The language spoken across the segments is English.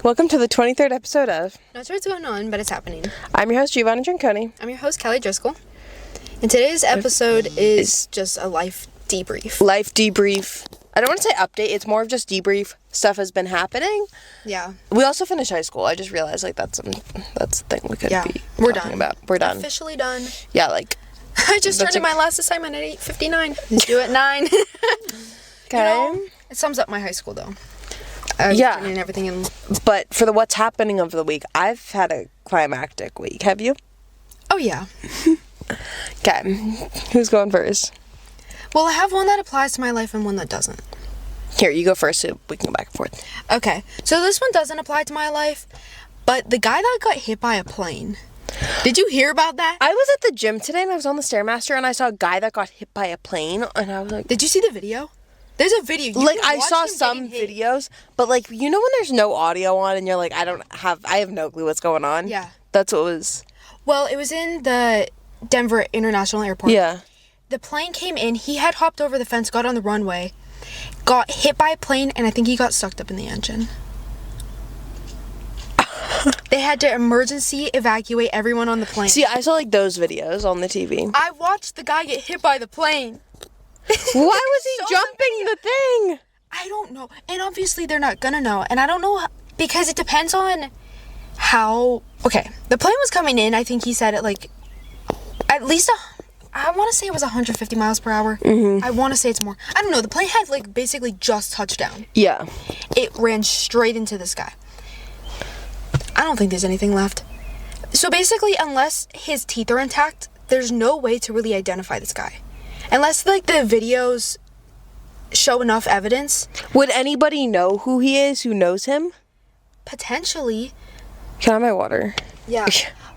Welcome to the 23rd episode of Not sure what's going on, but it's happening. I'm your host, Giovanna Gianconi. I'm your host, Kelly Driscoll. And today's episode is just a life debrief. Life debrief. I don't want to say update. It's more of just debrief. Stuff has been happening. Yeah. We also finished high school. I just realized that's the thing we could be we're talking done. about. We're done. Officially done. Yeah, like. I just turned in my last assignment at 8:59. It's due at 9. Okay. It sums up my high school, though. And everything in. But for the what's happening of the week, I've had a climactic week. Have you? Oh, yeah. Okay. Who's going first? Well, I have one that applies to my life and one that doesn't. Here, you go first so we can go back and forth. Okay. So this one doesn't apply to my life, but the guy that got hit by a plane. Did you hear about that? I was at the gym today and I was on the Stairmaster and I saw a guy that got hit by a plane and I was like... Did you see the video? There's a video. I saw some videos, but when there's no audio on and you're like, I have no clue what's going on. Yeah. That's what it was. Well, it was in the Denver International Airport. Yeah. The plane came in, he had hopped over the fence, got on the runway, got hit by a plane, and I think he got sucked up in the engine. They had to emergency evacuate everyone on the plane. See, I saw those videos on the TV. I watched the guy get hit by the plane. Why was he jumping the thing? I don't know. And obviously they're not gonna know. And I don't know because it depends on how... Okay, the plane was coming in, I think he said it at least I want to say it was 150 miles per hour. Mm-hmm. I want to say it's more. I don't know. The plane had basically just touched down. Yeah. It ran straight into the sky. I don't think there's anything left. So basically, unless his teeth are intact, there's no way to really identify this guy. Unless the videos show enough evidence. Would anybody know who he is, who knows him? Potentially. Can I have my water? Yeah.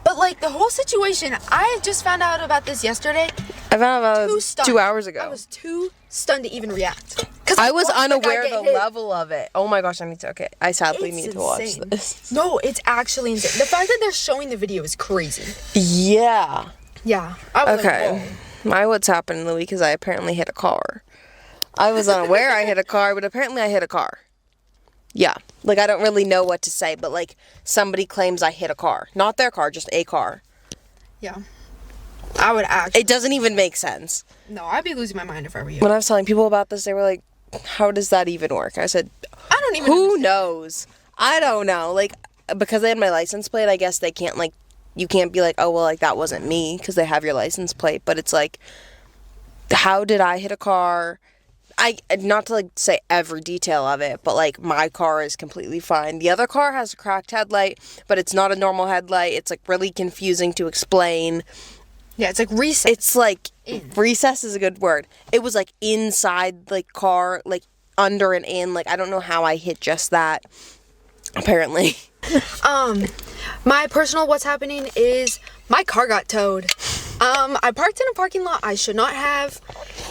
But the whole situation, I just found out about this yesterday. I found out about 2 hours ago. I was too stunned to even react. I was unaware of the level of it. Oh my gosh, I sadly need to watch this. No, it's actually insane. The fact that they're showing the video is crazy. Yeah. Yeah. I was okay. My what's happened in the week is I apparently hit a car. I was unaware I hit a car, but apparently I hit a car. Yeah. I don't really know what to say, but somebody claims I hit a car. Not their car, just a car. Yeah. I would actually. It doesn't even make sense. No, I'd be losing my mind if I were you. When I was telling people about this, they were like, how does that even work? I said, I don't even Who knows? I don't know. Because they had my license plate, I guess they can't, you can't be like, oh, well, that wasn't me, because they have your license plate. But it's how did I hit a car? Not to say every detail of it, but my car is completely fine. The other car has a cracked headlight, but it's not a normal headlight. It's really confusing to explain. Yeah, it's recess. It's recess is a good word. It was inside car, under and in. I don't know how I hit just that. Apparently. My personal what's happening is my car got towed. I parked in a parking lot I should not have.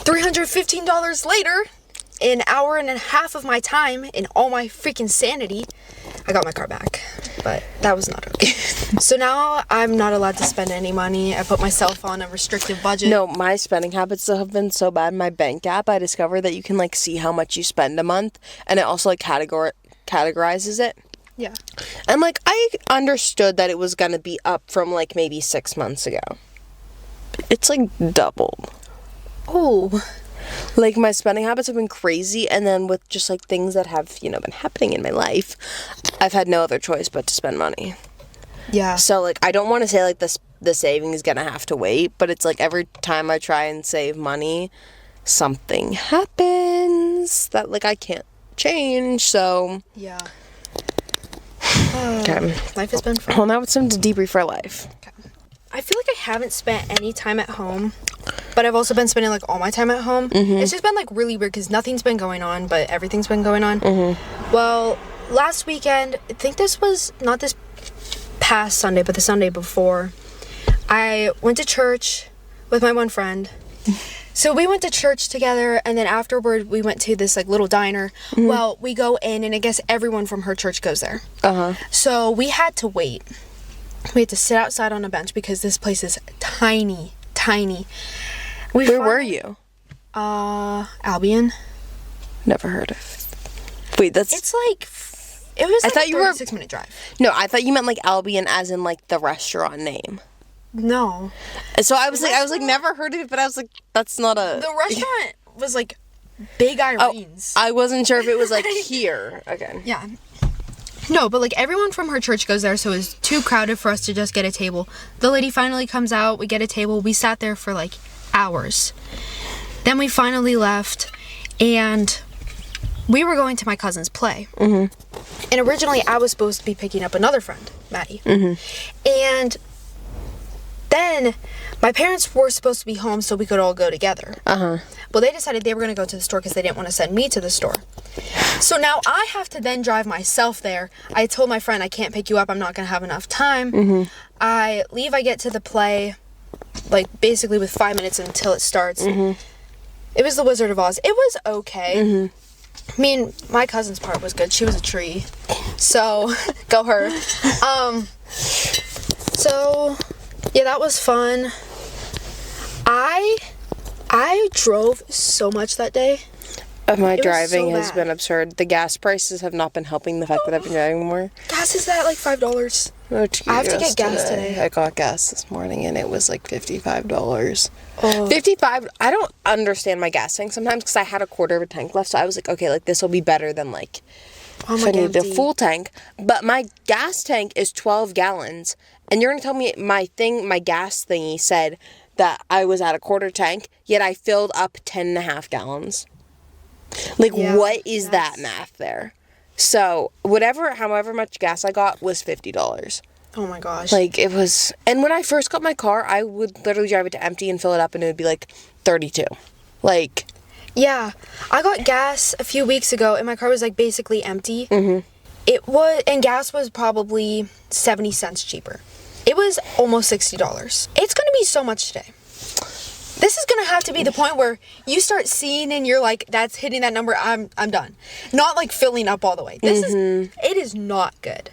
$315 later, an hour and a half of my time and all my freaking sanity, I got my car back. But that was not okay. So now I'm not allowed to spend any money. I put myself on a restrictive budget. No, my spending habits have been so bad. My bank app, I discovered that you can see how much you spend a month, and it also categorizes it. Yeah. And I understood that it was gonna be up from maybe 6 months ago. It's doubled. Oh. My spending habits have been crazy, and then with just things that have been happening in my life, I've had no other choice but to spend money. Yeah. So I don't want to say the saving is gonna have to wait, but it's every time I try and save money, something happens that I can't change. So yeah. Okay. Life has been fun. Well, now it's time to debrief for life. Okay. I feel I haven't spent any time at home, but I've also been spending all my time at home. Mm-hmm. It's just been really weird because nothing's been going on, but everything's been going on. Mm-hmm. Well, last weekend, I think this was not this past Sunday, but the Sunday before, I went to church with my one friend. So we went to church together, and then afterward we went to this little diner. Mm-hmm. Well, we go in, and I guess everyone from her church goes there. Uh-huh. So we had to wait. We had to sit outside on a bench because this place is tiny. Where were you? Albion. Never heard of. Wait, that's... It's It was I like thought a you were 36-minute drive. No, I thought you meant like Albion as in like the restaurant name. No. So I was like never heard of it, but I was like, that's not a. The restaurant was like Big Irene's. I wasn't sure if it was like here. Okay. Yeah. No, but like everyone from her church goes there, so it was too crowded for us to just get a table. The lady finally comes out, we get a table, we sat there for like hours. Then we finally left, and we were going to my cousin's play. Mm-hmm. And originally I was supposed to be picking up another friend, Maddie. Mm-hmm. And then my parents were supposed to be home so we could all go together. Uh-huh. Well, they decided they were going to go to the store because they didn't want to send me to the store. So now I have to then drive myself there. I told my friend I can't pick you up. I'm not going to have enough time. Mm-hmm. I leave. I get to the play, like, basically with 5 minutes until it starts. Mm-hmm. It was The Wizard of Oz. It was okay. Mm-hmm. I mean, my cousin's part was good. She was a tree. So, go her. So, yeah, that was fun. I drove so much that day. My driving has been absurd. The gas prices have not been helping the fact that I've been driving more. Gas is at like $5. Oh, I have to get gas today. I got gas this morning and it was like $55. Oh. 55. I don't understand my gas tank sometimes because I had a quarter of a tank left, so I was like, okay, like this will be better than like if I need a full tank. But my gas tank is 12 gallons, and you're gonna tell me my gas thingy said that I was at a quarter tank, yet I filled up 10.5 gallons. Like, yeah, what is that math there? So, however much gas I got was $50. Oh my gosh. Like, it was, and when I first got my car, I would literally drive it to empty and fill it up, and it would be like 32. Like. Yeah. I got gas a few weeks ago, and my car was like basically empty. Mm-hmm. And gas was probably 70 cents cheaper. It was almost $60. It's going to be so much today. This is going to have to be the point where you start seeing and you're like, that's hitting that number, I'm done. Not like filling up all the way. It is not good.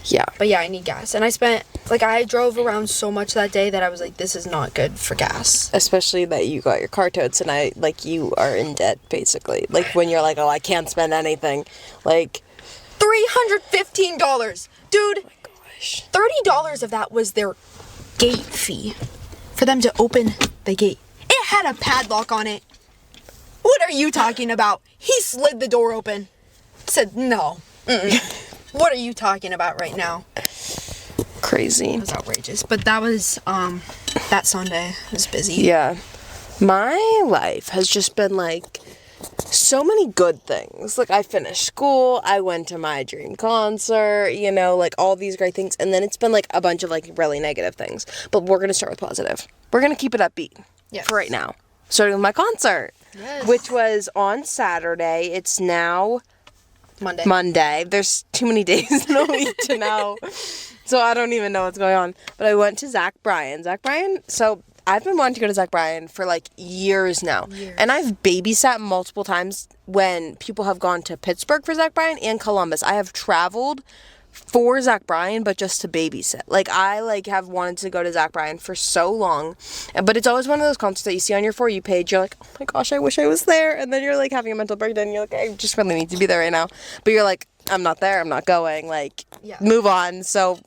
Yeah. But yeah, I need gas. And I drove around so much that day that I was like, this is not good for gas. Especially that you got your car towed, and you are in debt, basically. Like, when you're like, oh, I can't spend anything. Like. $315. Dude. $30 of that was their gate fee for them to open the gate. It had a padlock on it. What are you talking about? He slid the door open. Said no. What are you talking about right now? Crazy. It was outrageous. But that was that Sunday. It was busy. Yeah. My life has just been like so many good things. Like, I finished school, I went to my dream concert, like all these great things, and then it's been like a bunch of like really negative things. But we're gonna start with positive. We're gonna keep it upbeat for right now. Starting with my concert, which was on Saturday. It's now Monday. There's too many days in a week to know, so I don't even know what's going on. But I went to Bryan. So I've been wanting to go to Bryan for like years now. And I've babysat multiple times when people have gone to Pittsburgh for Bryan and Columbus. I have traveled for Bryan, but just to babysit. Like, I have wanted to go to Bryan for so long. But it's always one of those concerts that you see on your For You page. You're like, oh my gosh, I wish I was there. And then you're like having a mental breakdown. And you're like, I just really need to be there right now. But you're like, I'm not there. I'm not going. Like, move on. So,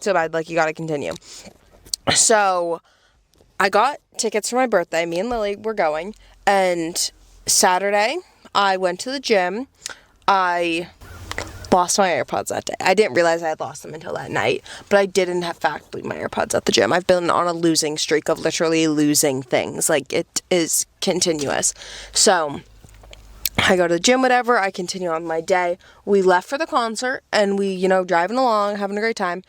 so bad. Like, you got to continue. So I got tickets for my birthday. Me and Lily were going. And Saturday, I went to the gym. I lost my AirPods that day. I didn't realize I had lost them until that night. But I did in fact leave my AirPods at the gym. I've been on a losing streak of literally losing things. Like, it is continuous. So I go to the gym, whatever. I continue on my day. We left for the concert. And we, driving along, having a great time.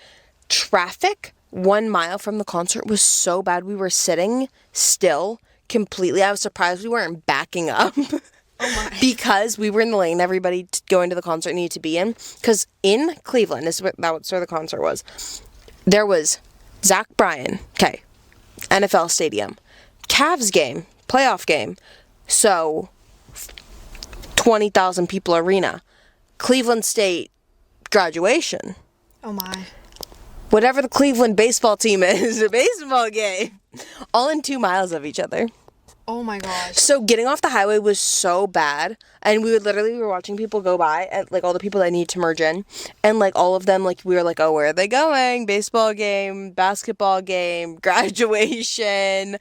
Traffic 1 mile from the concert was so bad. We were sitting still completely. I was surprised we weren't backing up. Oh my. Because we were in the lane everybody going to the concert needed to be in. Because in Cleveland, that's where the concert was, there was Bryan, NFL Stadium, Cavs game, playoff game, so 20,000 people arena, Cleveland State graduation. Oh my. Whatever the Cleveland baseball team is, a baseball game. All in 2 miles of each other. Oh my gosh. So getting off the highway was so bad, and we were watching people go by, and like all the people that need to merge in, and like all of them, like we were like, oh, where are they going? Baseball game, basketball game, graduation,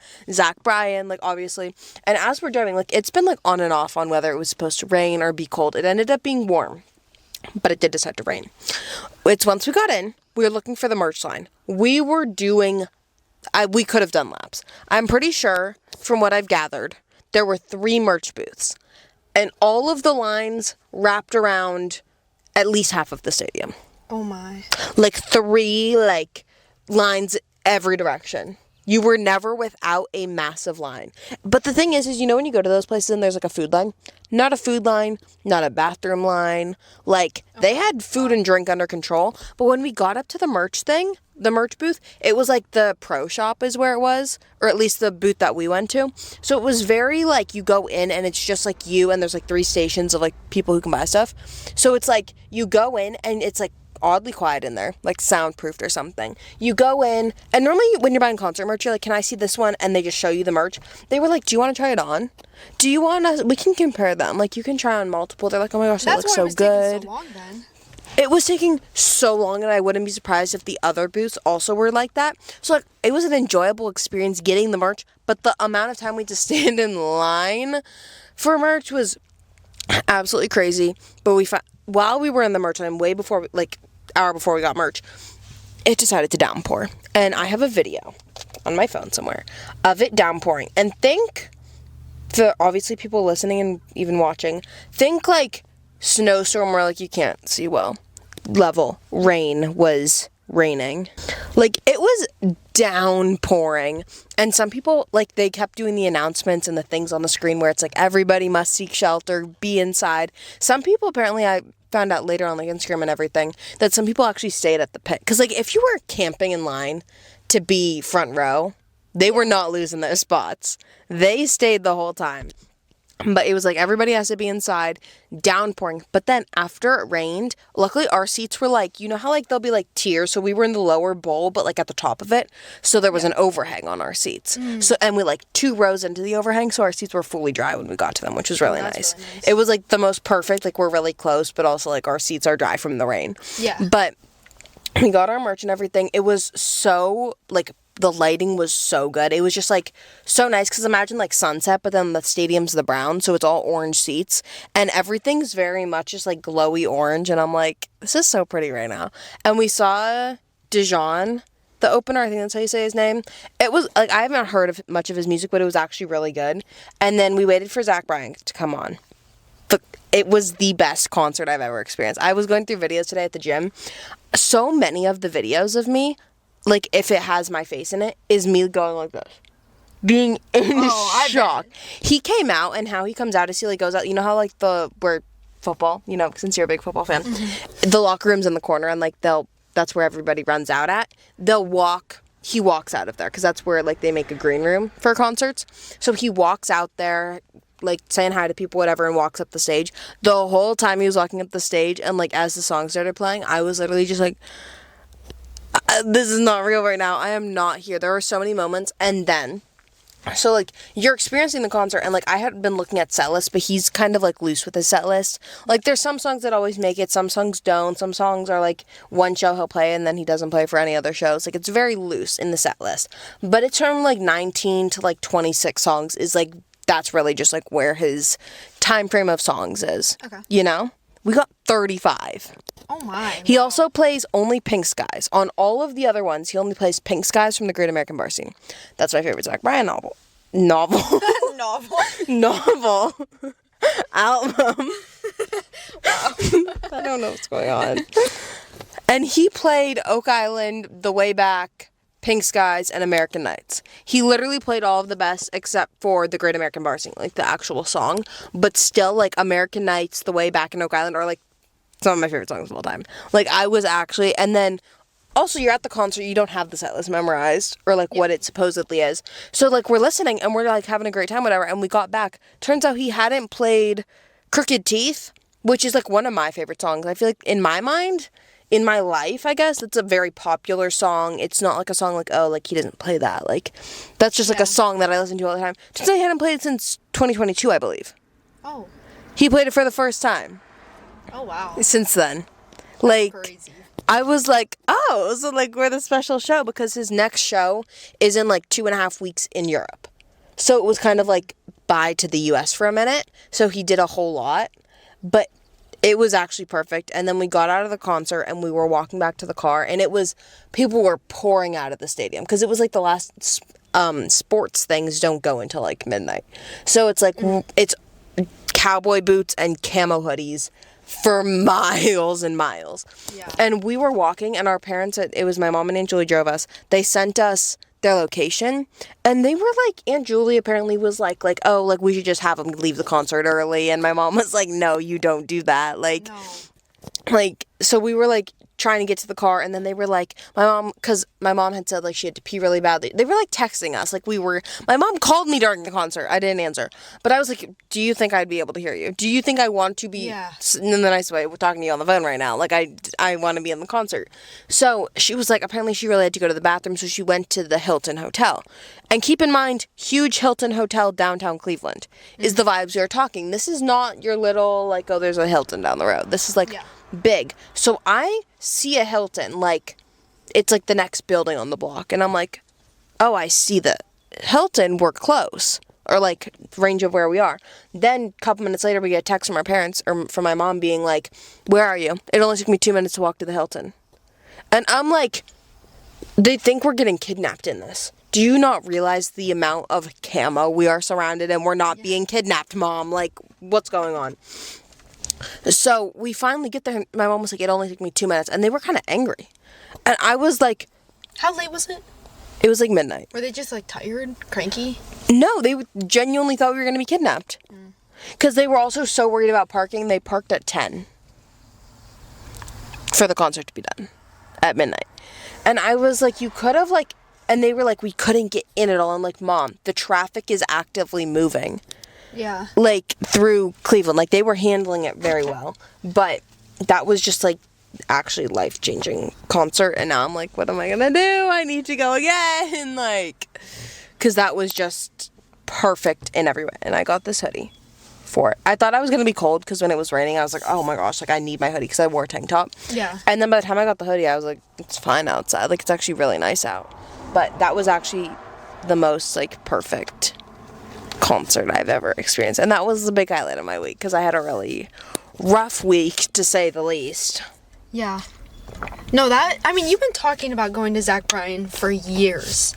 Bryan, like obviously. And as we're driving, like it's been like on and off on whether it was supposed to rain or be cold. It ended up being warm, but it did decide to rain. It's once we got in, we were looking for the merch line. We could have done laps. I'm pretty sure, from what I've gathered, there were 3 merch booths. And all of the lines wrapped around at least half of the stadium. Oh my. Like 3, like, lines every direction. You were never without a massive line. But the thing is you know when you go to those places and there's like a food line? Not a food line, not a bathroom line. Like, they had food and drink under control. But when we got up to the merch booth, it was like the pro shop is where it was. Or at least the booth that we went to. So it was very like, you go in and it's just like you and there's like 3 stations of like people who can buy stuff. So it's like, you go in and it's like, oddly quiet in there, like soundproofed or something. You go in, and normally when you're buying concert merch, you're like, can I see this one? And they just show you the merch. They were like, do you want to try it on? Do you want us? We can compare them. Like, you can try on multiple. They're like, oh my gosh, that looks so good. Taking so long then. It was taking so long, and I wouldn't be surprised if the other booths also were like that. So, like, it was an enjoyable experience getting the merch, but the amount of time we had to stand in line for merch was absolutely crazy. But while we were in the merch line, way before, like, hour before we got merch, it decided to downpour. And I have a video on my phone somewhere of it downpouring. And think, for obviously people listening and even watching, think like snowstorm where like you can't see well. Level. Rain was raining. Like, it was downpouring. And some people, like, they kept doing the announcements and the things on the screen where it's like, everybody must seek shelter, be inside. Some people, apparently, I found out later on like Instagram and everything, that some people actually stayed at the pit. Because like, if you were camping in line to be front row, they were not losing their spots. They stayed the whole time. But it was like, everybody has to be inside, downpouring. But then after it rained, luckily our seats were like, you know how like there'll be like tiers? So we were in the lower bowl, but like at the top of it. So there was an overhang on our seats. So, and we like 2 rows into the overhang. So our seats were fully dry when we got to them, which was really nice. Really nice. It was like the most perfect, like we're really close, but also like our seats are dry from the rain. Yeah. But we got our merch and everything. It was so like, the lighting was so good. It was just like so nice, because imagine like sunset, but then the stadium's the brown, so it's all orange seats and everything's very much just like glowy orange, and I'm like, this is so pretty right now. And we saw Dijon, the opener, I think that's how you say his name. It was like, I haven't heard of much of his music, but it was actually really good. And then we waited for Bryan to come on. It was the best concert I've ever experienced. I was going through videos today at the gym. So many of the videos of me, like, if it has my face in it, is me going like this. Being in shock. He came out, and how he comes out is he, like, goes out. You know how, like, where football, you know, since you're a big football fan, the locker room's in the corner, and, like, that's where everybody runs out at. He walks out of there, because that's where, like, they make a green room for concerts. So he walks out there, like, saying hi to people, whatever, and walks up the stage. The whole time he was walking up the stage, and, like, as the song started playing, I was literally just like, this is not real right now. I am not here. There were so many moments. And then, so like, you're experiencing the concert, and like, I had been looking at set list, but he's kind of like loose with his set list. Like, there's some songs that always make it, some songs don't. Some songs are like one show he'll play and then he doesn't play for any other shows. Like, it's very loose in the set list. But it's from like 19 to like 26 songs is like, that's really just like where his time frame of songs is. Okay. You know? We got 35. Oh my. He also plays only Pink Skies. On all of the other ones, he only plays Pink Skies from the Great American Bar Scene. That's my favorite Bryan novel. Novel. Album. Wow. I don't know what's going on. And he played Oak Island, The Way Back, Pink Skies, and American Nights. He literally played all of the best except for the Great American Bar Scene, like the actual song. But still, like, American Nights, The Way Back, and Oak Island are like some of my favorite songs of all time. Like, I was actually, and then also you're at the concert, you don't have the set list memorized or like what it supposedly is. So like, we're listening and we're like having a great time, whatever. And we got back. Turns out he hadn't played Crooked Teeth, which is like one of my favorite songs. I feel like in my mind, in my life, I guess, it's a very popular song. It's not like a song like, oh, like he doesn't play that. Like, that's just like a song that I listen to all the time. Since I hadn't played it since 2022, I believe. Oh. He played it for the first time. Oh, wow. Since then. Like, Crazy. I was like, oh, so like we're the special show, because his next show is in like 2.5 weeks in Europe. So it was kind of like bye to the US for a minute. So he did a whole lot, but it was actually perfect. And then we got out of the concert and we were walking back to the car, and people were pouring out of the stadium, because it was like the last sports things don't go until like midnight. So it's like, it's cowboy boots and camo hoodies for miles and miles. Yeah. And we were walking, and our parents, it was my mom and Aunt Julie drove us. They sent us their location, and they were like, Aunt Julie apparently was like, oh, like we should just have them leave the concert early. And my mom was like, no, you don't do that. Like, No. like, so we were like trying to get to the car, and then they were like, because my mom had said like she had to pee really badly. They were like texting us, like my mom called me during the concert. I didn't answer, but I was like, do you think I'd be able to hear you? Do you think I want to be in the nice way, we're talking to you on the phone right now, like I want to be in the concert? So she was like, apparently she really had to go to the bathroom, so she went to the Hilton Hotel. And keep in mind, huge Hilton Hotel downtown Cleveland is the vibes we are talking. This is not your little like, oh, there's a Hilton down the road. This is like big. So I see a Hilton, like it's like the next building on the block, and I'm like, oh, I see the Hilton, we're close, or like range of where we are. Then a couple minutes later we get a text from our parents, or from my mom, being like, where are you? It only took me 2 minutes to walk to the Hilton. And I'm like, they think we're getting kidnapped in this. Do you not realize the amount of camo we are surrounded, and we're not being kidnapped, Mom? Like, what's going on? So we finally get there. My mom was like, it only took me 2 minutes. And they were kind of angry. And I was like... How late was it? It was like midnight. Were they just like tired? Cranky? No, they genuinely thought we were going to be kidnapped. Because they were also so worried about parking, they parked at 10. For the concert to be done. At midnight. And I was like, you could have like... And they were like, we couldn't get in at all. I'm like, Mom, the traffic is actively moving. Yeah. Like, through Cleveland. Like, they were handling it very well. But that was just, like, actually life-changing concert. And now I'm like, what am I gonna do? I need to go again. Like, because that was just perfect in every way. And I got this hoodie for it. I thought I was gonna be cold, because when it was raining, I was like, oh my gosh, like, I need my hoodie, because I wore a tank top. Yeah. And then by the time I got the hoodie, I was like, it's fine outside. Like, it's actually really nice out. But that was actually the most, like, perfect concert I've ever experienced. And that was the big highlight of my week, because I had a really rough week, to say the least. Yeah. No, you've been talking about going to Zach Bryan for years.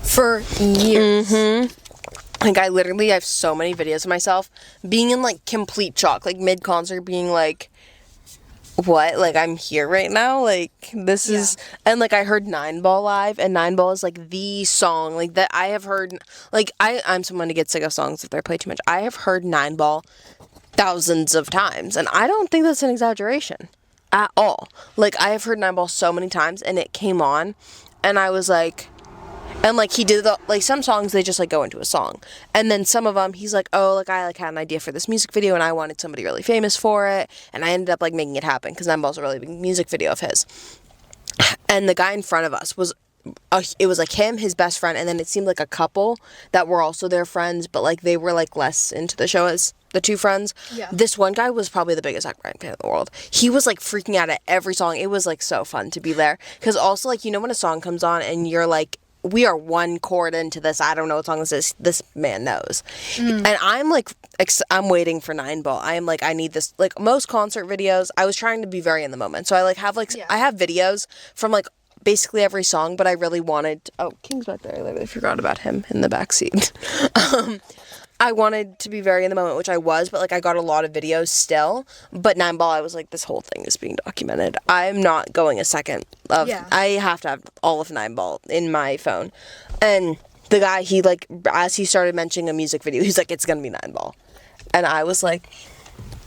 For years. Mm-hmm. Like, I have so many videos of myself being in, like, complete shock. Like, mid-concert being like, what? Like, I'm here right now? Like, this is... And, like, I heard 9-Ball live, and 9-Ball is, like, the song, like, that I have heard... Like, I'm someone to get sick of songs if they're played too much. I have heard 9-Ball thousands of times, and I don't think that's an exaggeration at all. Like, I have heard 9-Ball so many times, and it came on, and I was like... And, like, he did some songs, they just, like, go into a song. And then some of them, he's like, oh, like, I, like, had an idea for this music video, and I wanted somebody really famous for it. And I ended up, like, making it happen, because I'm also a really big music video of his. And the guy in front of us was, it was, like, him, his best friend, and then it seemed like a couple that were also their friends, but, like, they were, like, less into the show as the two friends. Yeah. This one guy was probably the biggest Zach Bryan fan in the world. He was, like, freaking out at every song. It was, like, so fun to be there. Because also, like, you know when a song comes on, and you're, like, we are one chord into this. I don't know what song this is. This man knows. And I'm like, I'm waiting for 9-Ball. I am like, I need this. Like, most concert videos, I was trying to be very in the moment. So I like have like, I have videos from like basically every song, but I really wanted, oh, King's back there. I literally forgot about him in the backseat. I wanted to be very in the moment, which I was, but, like, I got a lot of videos still. But 9-Ball, I was like, this whole thing is being documented. I'm not going a second of... Yeah. I have to have all of 9-Ball in my phone. And the guy, he, like, as he started mentioning a music video, he's like, it's gonna be 9-Ball. And I was like,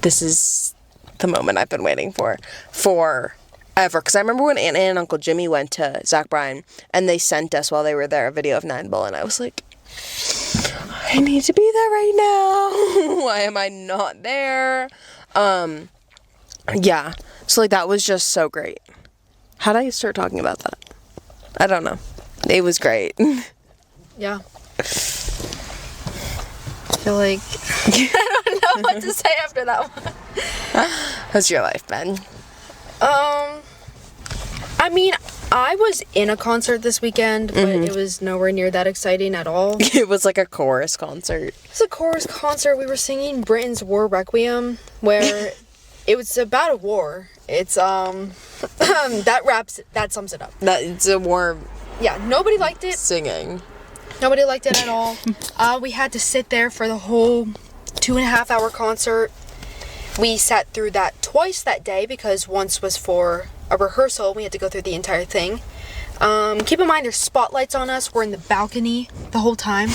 this is the moment I've been waiting for forever. Because I remember when Aunt Ann and Uncle Jimmy went to Zach Bryan, and they sent us while they were there a video of 9-Ball, and I was like... I need to be there right now. Why am I not there? Yeah. So, like, that was just so great. How did I start talking about that? I don't know. It was great. Yeah. I feel like I don't know what to say after that one. How's your life been? I mean, I was in a concert this weekend, but it was nowhere near that exciting at all. It was like a chorus concert. It was a chorus concert. We were singing Britain's War Requiem, where it was about a war. It's that sums it up. It's a war. Yeah, nobody liked it. Singing. Nobody liked it at all. We had to sit there for the whole 2.5 hour concert. We sat through that twice that day because once was for a rehearsal. We had to go through the entire thing. Keep in mind there's spotlights on us. We're in the balcony the whole time.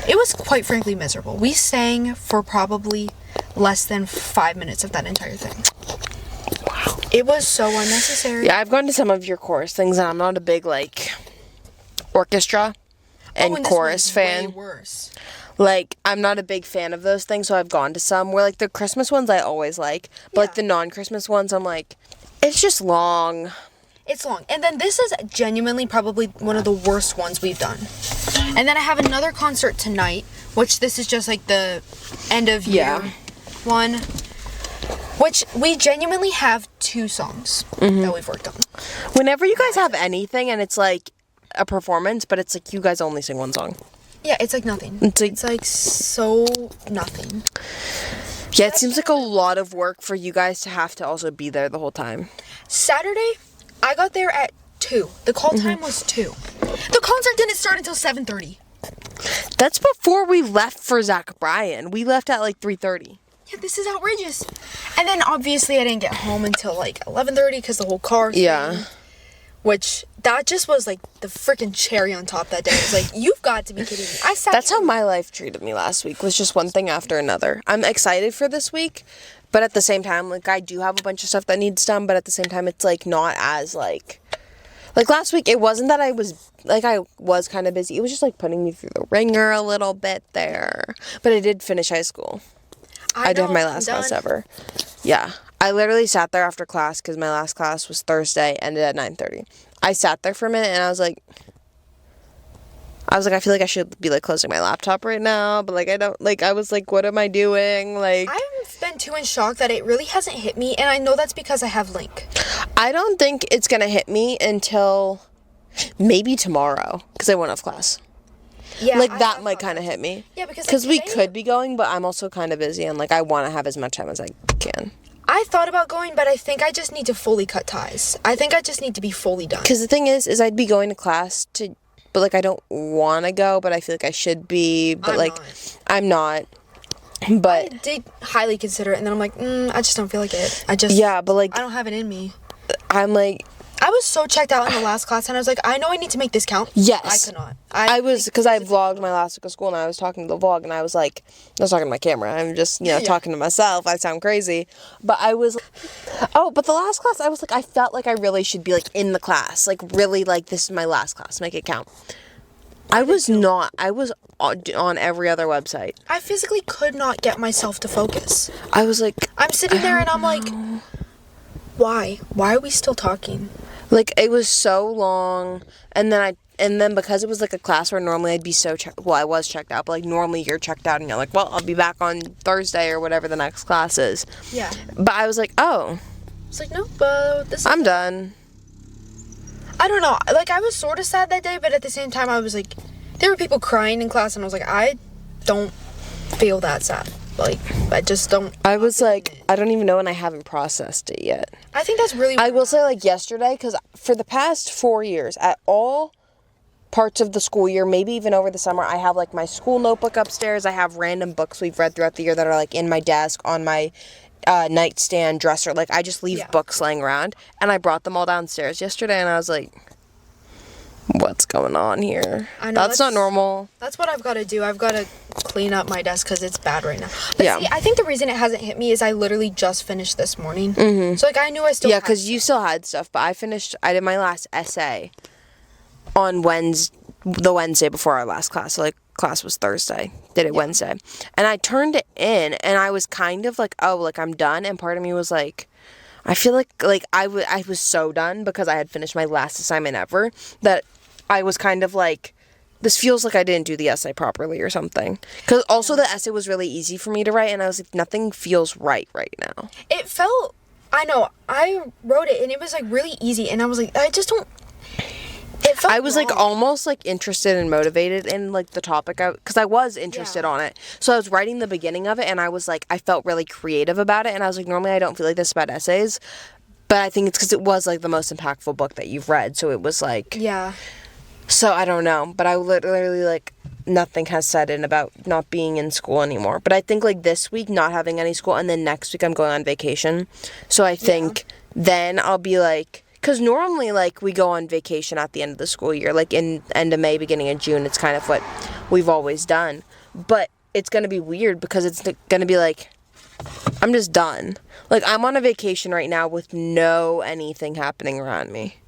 It was quite frankly miserable. We sang for probably less than 5 minutes of that entire thing. Wow. It was so unnecessary. Yeah, I've gone to some of your chorus things and I'm not a big like orchestra and chorus fan. Way worse. Like, I'm not a big fan of those things, so I've gone to some where, like, the Christmas ones I always like, but, like, the non-Christmas ones, I'm like, it's just long. It's long. And then this is genuinely probably one of the worst ones we've done. And then I have another concert tonight, which this is just, like, the end of year one, which we genuinely have 2 songs that we've worked on. Whenever you guys have anything and it's, like, a performance, but it's, like, you guys only sing one song. Yeah, it's like nothing. It's like so nothing. Yeah, it seems like a lot of work for you guys to have to also be there the whole time. Saturday, I got there at 2. The call time was 2. The concert didn't start until 7:30. That's before we left for Bryan. We left at like 3:30. Yeah, this is outrageous. And then obviously I didn't get home until like 11:30 because the whole car thing. Yeah. Which, that just was, like, the freaking cherry on top that day. It was like, you've got to be kidding me. That's how my life treated me last week, was just one thing after another. I'm excited for this week, but at the same time, like, I do have a bunch of stuff that needs done, but at the same time, it's, like, not as, like last week, it wasn't that I was kind of busy. It was just, like, putting me through the ringer a little bit there. But I did finish high school. I did have my last class ever. Yeah. I literally sat there after class because my last class was Thursday, ended at 9:30. I sat there for a minute and I was like, I feel like I should be like closing my laptop right now, but like I don't, like I was like, what am I doing? Like, I've been too in shock that it really hasn't hit me, and I know that's because I have Link. I don't think it's gonna hit me until maybe tomorrow because I won't have class. Yeah, like that might kind of hit me. Yeah, because we could be going, but I'm also kind of busy and like I want to have as much time as I can. I thought about going, but I think I just need to fully cut ties. I think I just need to be fully done. Because the thing is I'd be going to class but like I don't want to go, but I feel like I should be, but I'm not. But I did highly consider it, and then I'm like, I just don't feel like it. But like I don't have it in me. I'm like, I was so checked out in the last class, and I was like, I know I need to make this count. Yes. I could not. I was, because I vlogged my last week of school, and I was talking to the vlog, and I was like, I was talking to my camera, I'm just, talking to myself, I sound crazy, but I was, but the last class, I was like, I felt like I really should be, like, in the class, like, really, like, this is my last class, make it count. I was not, I was on every other website. I physically could not get myself to focus. I was like, I'm sitting there, and I'm like, why? Why are we still talking? Like, it was so long, and then because it was, like, a class where normally I'd be I was checked out, but, like, normally you're checked out, and you're like, well, I'll be back on Thursday or whatever the next class is. Yeah. But I was like, oh. It's like, no, but I'm done. I don't know. Like, I was sort of sad that day, but at the same time, I was like, there were people crying in class, and I was like, I don't feel that sad. Like, I just don't. I was like, I don't even know, and I haven't processed it yet. I think that's really weird. I will say, like, yesterday, because for the past 4 years, at all parts of the school year, maybe even over the summer, I have, like, my school notebook upstairs. I have random books we've read throughout the year that are, like, in my desk, on my nightstand, dresser. Like, I just leave books laying around, and I brought them all downstairs yesterday, and I was like, what's going on here? I know, that's not normal. That's what I've got to do. I've got to clean up my desk because it's bad right now. But see, I think the reason it hasn't hit me is I literally just finished this morning. Mm-hmm. So, like, I knew I still had because you still had stuff, but I did my last essay on the Wednesday before our last class. So, like, class was Thursday. Did it Wednesday. And I turned it in, and I was kind of like, oh, like, I'm done. And part of me was like, I feel like I was so done because I had finished my last assignment ever that I was kind of like, this feels like I didn't do the essay properly or something. Because also the essay was really easy for me to write, and I was like, nothing feels right now. It felt, I know, I wrote it, and it was, like, really easy, and I was like, I just don't, it felt I was, wrong. like, almost, like, interested and motivated in, like, the topic, because I was interested on it. So I was writing the beginning of it, and I was, like, I felt really creative about it, and I was like, normally I don't feel like this about essays, but I think it's because it was, like, the most impactful book that you've read, so it was, like... Yeah. So I don't know, but I literally, like, nothing has set in about not being in school anymore. But I think, like, this week, not having any school, and then next week I'm going on vacation. So I think then I'll be, like, because normally, like, we go on vacation at the end of the school year. Like, in end of May, beginning of June, it's kind of what we've always done. But it's going to be weird because it's going to be, like, I'm just done. Like, I'm on a vacation right now with no anything happening around me.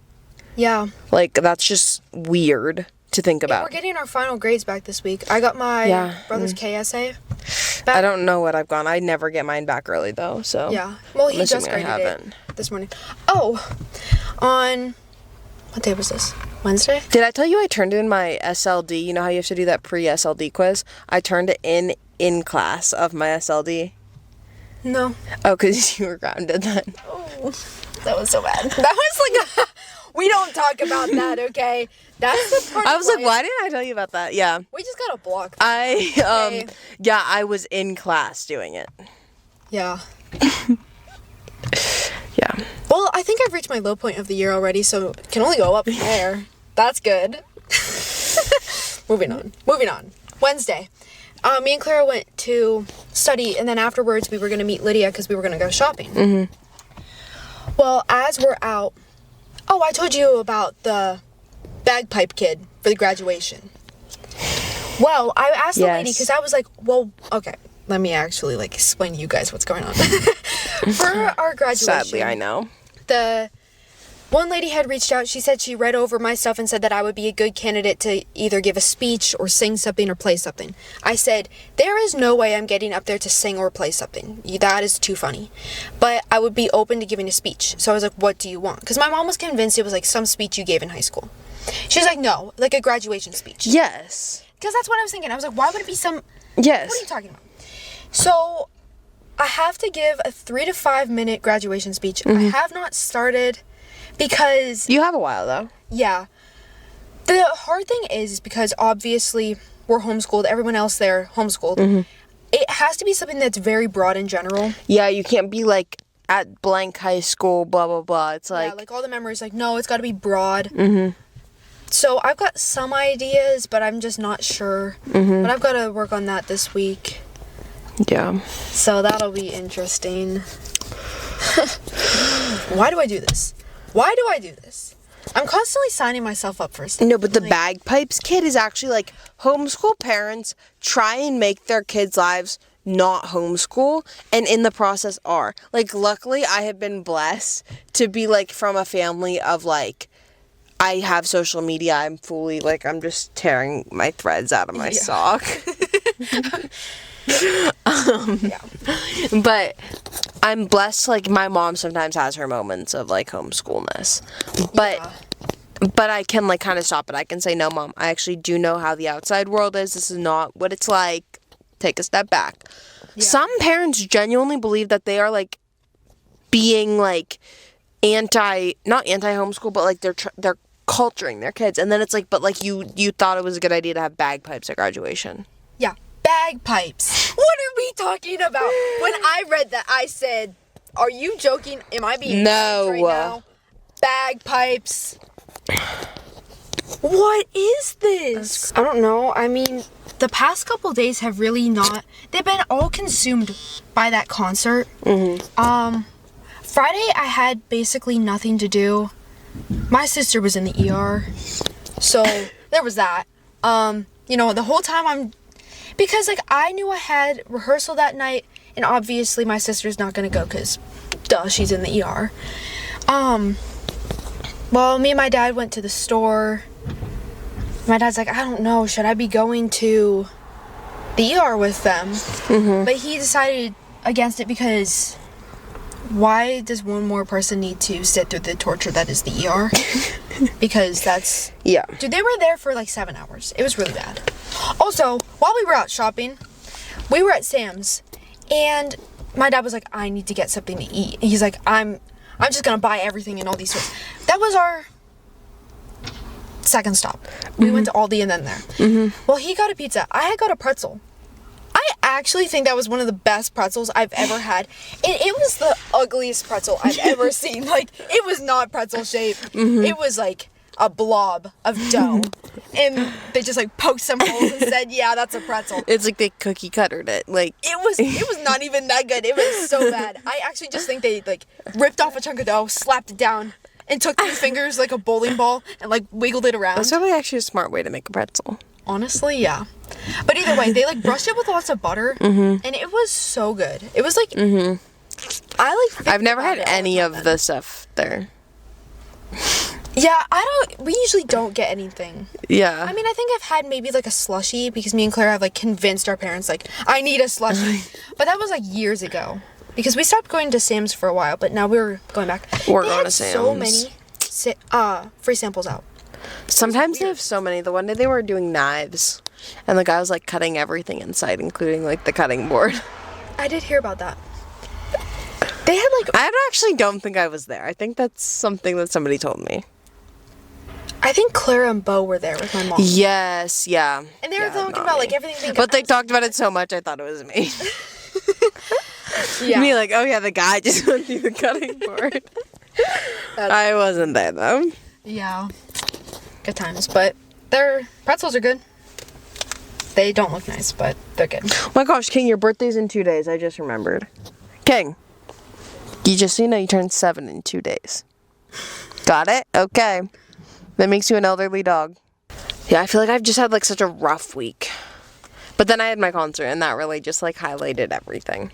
Yeah. Like, that's just weird to think about. We're getting our final grades back this week. I got my brother's KSA back. I don't know what I've gone. I never get mine back early, though, so... Yeah. Well, he I'm just assuming graded it this morning. Oh! On... What day was this? Wednesday? Did I tell you I turned in my SLD? You know how you have to do that pre-SLD quiz? I turned it in class of my SLD. No. Oh, because you were grounded then. Oh, that was so bad. That was like a... We don't talk about that, okay? That's the part. I was like, why didn't I tell you about that? Yeah. We just gotta block that. Yeah, I was in class doing it. Yeah. Yeah. Well, I think I've reached my low point of the year already, so it can only go up from there. That's good. Moving on. Wednesday. Me and Clara went to study, and then afterwards we were gonna meet Lydia because we were gonna go shopping. Mm-hmm. Well, as we're out... Oh, I told you about the bagpipe kid for the graduation. Well, I asked the lady because I was like, well, okay, let me actually like explain to you guys what's going on. For our graduation. Sadly, I know. The one lady had reached out. She said she read over my stuff and said that I would be a good candidate to either give a speech or sing something or play something. I said, there is no way I'm getting up there to sing or play something. That is too funny. But I would be open to giving a speech. So I was like, what do you want? Because my mom was convinced it was like some speech you gave in high school. She was like, no, like a graduation speech. Yes. Because that's what I was thinking. I was like, why would it be some... Yes. What are you talking about? So I have to give a 3 to 5 minute graduation speech. Mm-hmm. I have not started... Because... You have a while, though. Yeah. The hard thing is because obviously we're homeschooled. Everyone else there homeschooled. Mm-hmm. It has to be something that's very broad in general. Yeah, you can't be like at blank high school, blah, blah, blah. It's like... Yeah, like all the memories. Like, no, it's got to be broad. Mm-hmm. So I've got some ideas, but I'm just not sure. Mm-hmm. But I've got to work on that this week. Yeah. So that'll be interesting. Why do I do this? Why do I do this? I'm constantly signing myself up for something. No, but the bagpipes kid is actually like homeschool parents try and make their kids' lives not homeschool, and in the process are. Like, luckily, I have been blessed to be like from a family of like, I have social media. I'm fully like, I'm just tearing my threads out of my sock. But I'm blessed, like, my mom sometimes has her moments of, like, homeschoolness. But I can, like, kind of stop it. I can say, no, Mom, I actually do know how the outside world is. This is not what it's like. Take a step back. Yeah. Some parents genuinely believe that they are, like, being, like, not anti-homeschool, but, like, they're culturing their kids. And then it's like, but, like, you thought it was a good idea to have bagpipes at graduation. Yeah. Bagpipes. What are we talking about? When I read that, I said, are you joking? Am I being right now? Bagpipes. What is this? I don't know. I mean, the past couple days have really they've been all consumed by that concert. Mm-hmm. Friday, I had basically nothing to do. My sister was in the ER. So, there was that. The whole time because, like, I knew I had rehearsal that night, and obviously my sister's not gonna go, because, duh, she's in the ER. Well, me and my dad went to the store. My dad's like, I don't know, should I be going to the ER with them? Mm-hmm. But he decided against it because why does one more person need to sit through the torture that is the ER? Because that's... Yeah. Dude, they were there for like 7 hours. It was really bad. Also, while we were out shopping, we were at Sam's, and my dad was like, I need to get something to eat. He's like, I'm just gonna buy everything in all these stores. That was our second stop. We went to Aldi and then there. Well, he got a pizza. I had got a pretzel. I actually think that was one of the best pretzels I've ever had. And it was the ugliest pretzel I've ever seen. Like, it was not pretzel shaped. It was like a blob of dough. And they just like poked some holes and said, yeah, that's a pretzel. It's like they cookie cuttered it. Like, it was not even that good. It was so bad. I actually just think they like ripped off a chunk of dough, slapped it down, and took 3 fingers like a bowling ball and like wiggled it around. that's probably actually a smart way to make a pretzel. Honestly, yeah. But either way, they like brushed it with lots of butter, and it was so good. It was like, I like. I've never had any of the stuff there. Yeah, we usually don't get anything. Yeah. I mean, I think I've had maybe like a slushie because me and Claire have like convinced our parents like, I need a slushie. But that was like years ago. Because we stopped going to Sam's for a while, but now we're going back. We're going to Sam's. So many free samples out. Sometimes they have so many. The one day they were doing knives, and the guy was like cutting everything inside, including like the cutting board. I did hear about that. They had like... I actually don't think I was there. I think that's something that somebody told me. I think Clara and Bo were there with my mom. Yes, yeah. And they were talking about like everything being... But they talked about it so much I thought it was me. Yeah. Me like, oh yeah, the guy just went through the cutting board. I wasn't there though. Yeah. Good times, but their pretzels are good. They don't look nice, but they're good. Oh my gosh, King, your birthday's in 2 days. I just remembered. King, you just so you know you turned 7 in 2 days. Got it? Okay. That makes you an elderly dog. Yeah, I feel like I've just had like such a rough week. But then I had my concert and that really just like highlighted everything.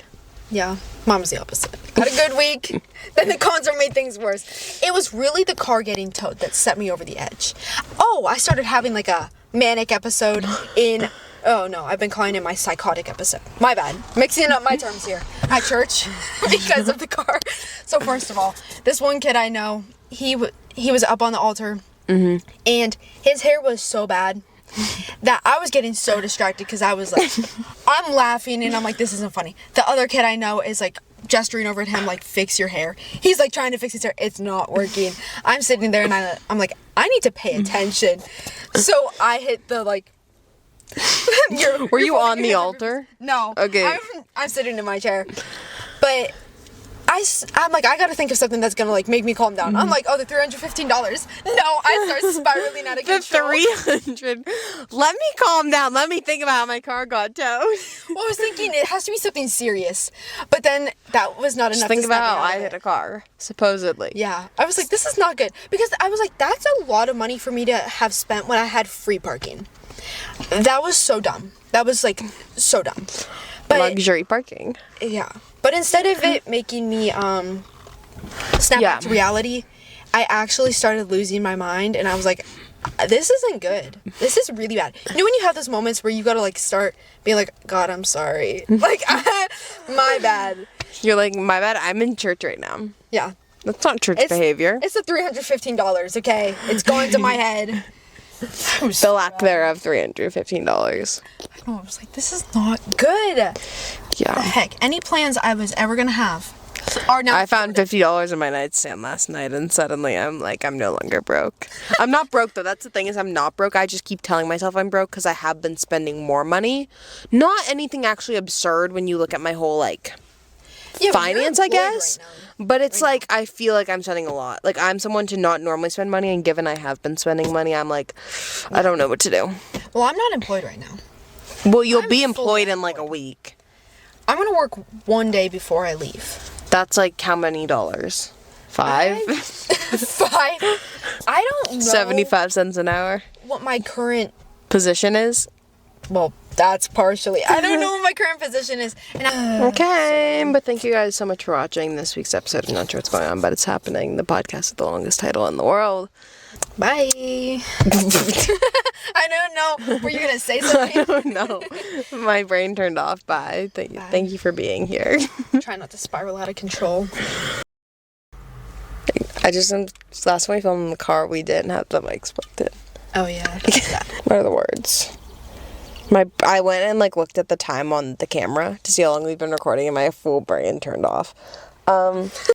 Yeah, mine was the opposite. Had a good week, then the concert made things worse. It was really the car getting towed that set me over the edge. Oh, I started having like a manic episode in... Oh no, I've been calling it my psychotic episode. My bad. Mixing up my terms here. At church, because of the car. So first of all, this one kid I know, he was up on the altar, and his hair was so bad that I was getting so distracted because I was like, I'm laughing and I'm like, this isn't funny. The other kid I know is like gesturing over at him like, fix your hair. He's like trying to fix his hair. It's not working. I'm sitting there and I'm like, I need to pay attention. So I hit the like... Were you on the altar? No. Okay. I'm sitting in my chair. But... I'm like, I gotta think of something that's gonna like make me calm down. I'm like, oh, the $315. No, I start spiraling out of control. The 300. Let me calm down. Let me think about how my car got towed. Well, I was thinking it has to be something serious, but then that was not enough. Just think about how I hit a car, supposedly. Yeah, I was like, this is not good because I was like, that's a lot of money for me to have spent when I had free parking. That was so dumb. That was like so dumb. But, luxury parking. Yeah. But instead of it making me snap back to reality, I actually started losing my mind and I was like, this isn't good. This is really bad. You know when you have those moments where you gotta like start being like, God, I'm sorry. Like, my bad. You're like, my bad, I'm in church right now. Yeah. That's not church behavior. It's the $315, okay? It's going to my head. The lack thereof, $315. I was like, this is not good. Yeah. The heck? Any plans I was ever gonna have are now... I found $50 in my nightstand last night, and suddenly I'm like, I'm no longer broke. I'm not broke, though. That's the thing, is I'm not broke. I just keep telling myself I'm broke because I have been spending more money. Not anything actually absurd when you look at my whole, like, finance, I guess. Right now. But it's like, I feel like I'm spending a lot. Like, I'm someone to not normally spend money, and given I have been spending money, I'm like, I don't know what to do. Well, I'm not employed right now. Well, you'll be employed in, like, a week. I'm gonna work one day before I leave. That's, like, how many dollars? 5? 5? I don't know. 75 cents an hour? What my current... position is? Well, that's partially. I don't know what my current position is. And okay, but thank you guys so much for watching this week's episode. I'm not sure what's going on, but it's happening. The podcast with the longest title in the world. Bye. I don't know. Were you gonna say something? I don't know. My brain turned off. Bye. Thank you for being here. Try not to spiral out of control. Last time we filmed in the car, we didn't have the mics plugged in. Oh yeah. What are the words? I went and like looked at the time on the camera to see how long we've been recording, and my full brain turned off.